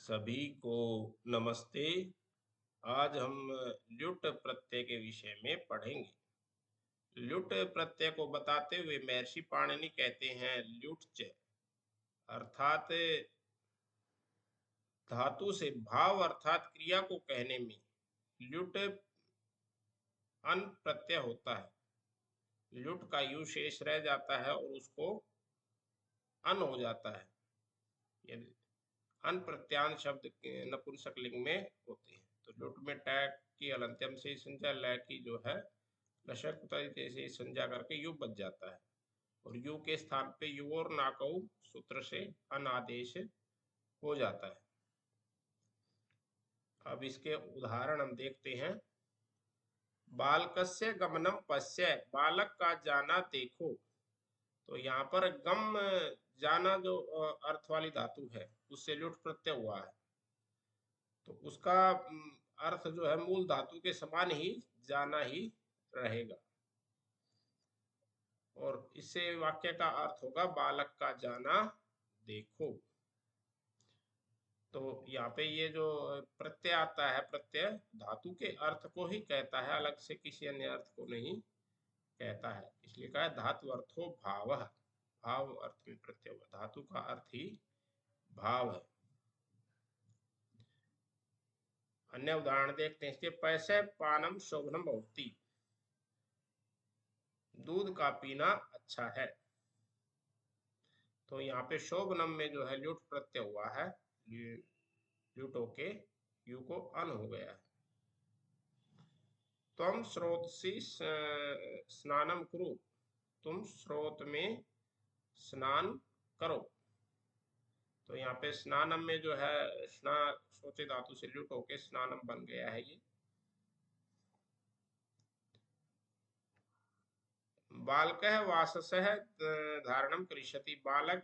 सभी को नमस्ते। आज हम ल्युट प्रत्यय के विषय में पढ़ेंगे। ल्युट प्रत्यय को बताते हुए महर्षि पाणिनि कहते हैं ल्युट्च, अर्थात धातु से भाव अर्थात क्रिया को कहने में ल्युट अन प्रत्यय होता है। ल्युट का यू शेष रह जाता है और उसको अन हो जाता है। यदि अन प्रत्यांत शब्द नपुंसक लिंग में होते हैं तो लुट में टैग की अलंत्यम से संज्ञा लय की जो है लशक से संज्ञा करके यु बच जाता है और यु के स्थान पे यु और नाकऊ सूत्र से अनादेश हो जाता है। अब इसके उदाहरण हम देखते हैं। बालकस्य गमनम पश्य, बालक का जाना देखो। तो यहाँ पर गम जाना जो अर्थ वाली धातु है उससे लुट प्रत्यय हुआ है, तो उसका अर्थ जो है मूल धातु के समान ही जाना ही रहेगा और इससे वाक्य का अर्थ होगा बालक का जाना देखो। तो यहाँ पे ये जो प्रत्यय आता है, प्रत्यय धातु के अर्थ को ही कहता है, अलग से किसी अन्य अर्थ को नहीं कहता है। इसलिए कहा धातु अर्थो भाव, भाव अर्थ में प्रत्यय हुआ, धातु का अर्थ ही भाव है। अन्य उदाहरण देखते हैं इसके। पैसे पानम शोभनम भवति, दूध का पीना अच्छा है। तो यहाँ पे शोभनम में जो है ल्युट प्रत्यय हुआ है, ल्युट होके यू को अन हो गया है। तुम स्रोतसी स्नानम करो, तुम स्रोत में स्नान करो। तो यहाँ पे स्नानम में जो है स्ना सोचे धातु से ल्युट होके स्नानम बन गया है। ये बालक वासस धारणम करिष्यति, बालक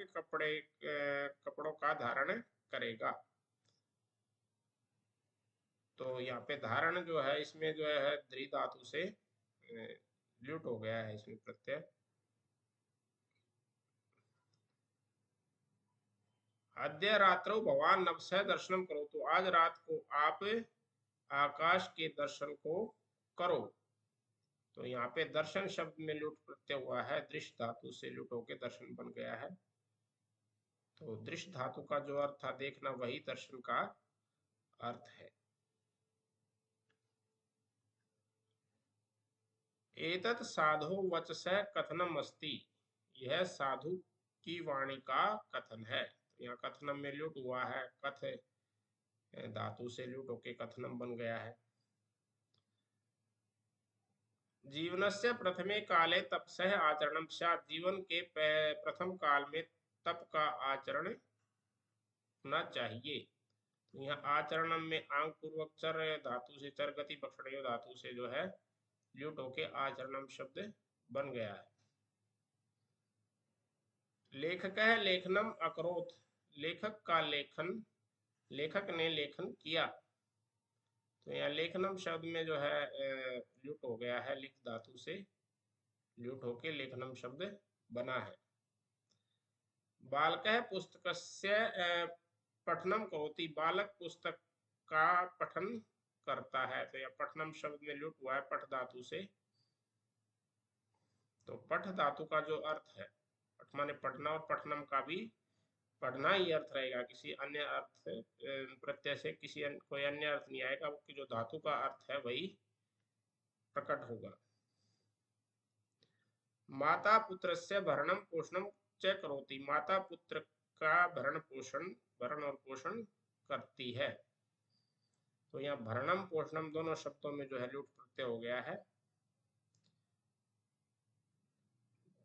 कपड़ों का धारण करेगा। तो यहाँ पे धारण जो है इसमें जो है द्रि धातु से ल्युट हो गया है इसमें प्रत्यय। अद्य रात्रौ भवान नभस्य दर्शनम करो, तो आज रात को आप आकाश के दर्शन को करो। तो यहाँ पे दर्शन शब्द में लुट प्रत्यय हुआ है, दृश्य धातु से लुट होकर दर्शन बन गया है। तो दृश्य धातु का जो अर्थ था देखना, वही दर्शन का अर्थ है। एतत् साधो वचस कथनम अस्ति, यह साधु की वाणी का कथन है। तो यहाँ कथनम में लुट हुआ है, कथ धातु से लुट होके कथनम बन गया है। जीवनस्य प्रथमे काले तपसः आचरणम स्यात्, जीवन के प्रथम काल में तप का आचरण होना चाहिए। तो यहाँ आचरणम में आंग पूर्वक चर धातु से चर गति पक्षणीय धातु से जो है ल्युट होके आचरणम शब्द बन गया है। लेखक है लेखनम अकरोत, लेखक का लेखन, लेखक ने लेखन किया। तो यहाँ लेखनम शब्द में जो है ल्युट हो गया है, लिख धातु से ल्युट होके लेखनम शब्द बना है। बालक पुस्तकस्य पठनम करोति, बालक पुस्तक का पठन करता है। तो यह पठनम शब्द में ल्युट हुआ है पठ धातु से। तो पठ धातु का जो अर्थ है, पठ माने पढ़ना, और पठनम का भी पढ़ना ही अर्थ रहेगा, किसी अन्य अर्थ प्रत्यय से कोई अन्य अर्थ नहीं आएगा, कि जो धातु का अर्थ है वही प्रकट होगा। माता पुत्र से भरणम पोषणम च करोति, माता पुत्र का भरण और पोषण करती है। तो यहाँ भरणम पोषणम दोनों शब्दों में जो है ल्युट प्रत्यय हो गया है।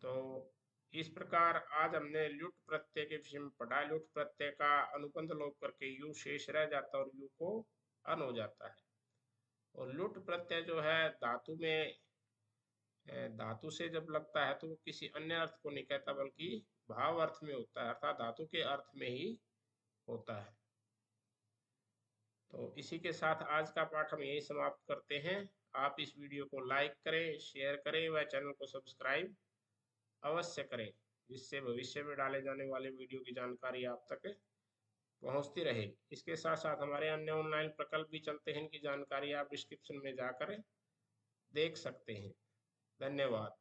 तो इस प्रकार आज हमने ल्युट प्रत्यय के विषय में पढ़ा। ल्युट प्रत्यय का अनुबंध लोप करके यू शेष रह जाता है और यू को अन हो जाता है। और ल्युट प्रत्यय जो है धातु में, धातु से जब लगता है तो वो किसी अन्य अर्थ को नहीं कहता, बल्कि भाव अर्थ में होता है, अर्थात धातु के अर्थ में ही होता है। तो इसी के साथ आज का पाठ हम यही समाप्त करते हैं। आप इस वीडियो को लाइक करें, शेयर करें व चैनल को सब्सक्राइब अवश्य करें, जिससे भविष्य में डाले जाने वाले वीडियो की जानकारी आप तक पहुंचती रहे। इसके साथ साथ हमारे अन्य ऑनलाइन प्रकल्प भी चलते हैं, इनकी जानकारी आप डिस्क्रिप्शन में जाकर देख सकते हैं। धन्यवाद।